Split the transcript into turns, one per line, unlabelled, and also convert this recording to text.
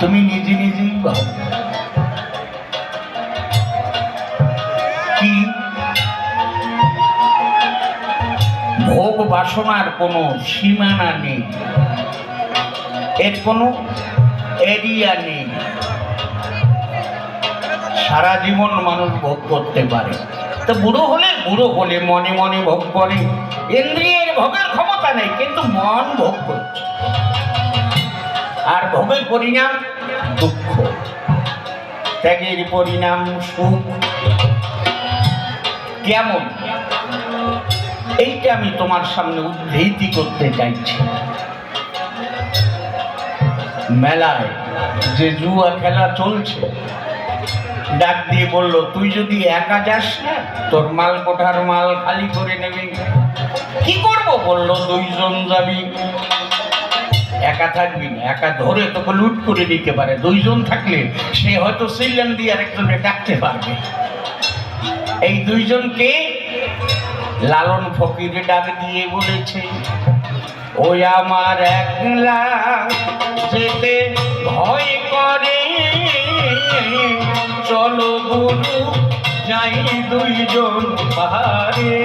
তুমি নিজে নিজেই ভাবো কি ভোগ বাসনার কোনো সীমানা নেই, এর কোনো এরিয়া নেই। সারা জীবন মানুষ ভোগ করতে পারে, তো বুড়ো হলে মনে মনে ভোগ করে। ইন্দ্রিয়ের ভোগের ক্ষমতা নেই, কিন্তু মন ভোগ করছে। আর ভোগের পরিণাম দুঃখ, ত্যাগের পরিণাম সুখ। কেমন এইটা আমি তোমার সামনে উদ্ধৃতি করতে চাইছি। মেলায় যে জুয়া খেলা চলছে, ডাক দিয়ে বলল, তুই যদি একা যাস না, তোর মাল কোঠার মাল খালি করে নেবে। কি করব? বলল, দুইজন যাবি। একা থাকবি না, একা ধরে তোকে লুট করে দিতে পারে। দুইজন থাকলে সে হয়তো সিলেন দিয়ে আরেকজনকে ডাকতে পারবে। এই দুইজনকে লালন ফকির ডাক দিয়ে বলেছে, ওই আমার একলা যেতে ভয় করে, চলো গুরু যাই দুইজন পাহাড়ে।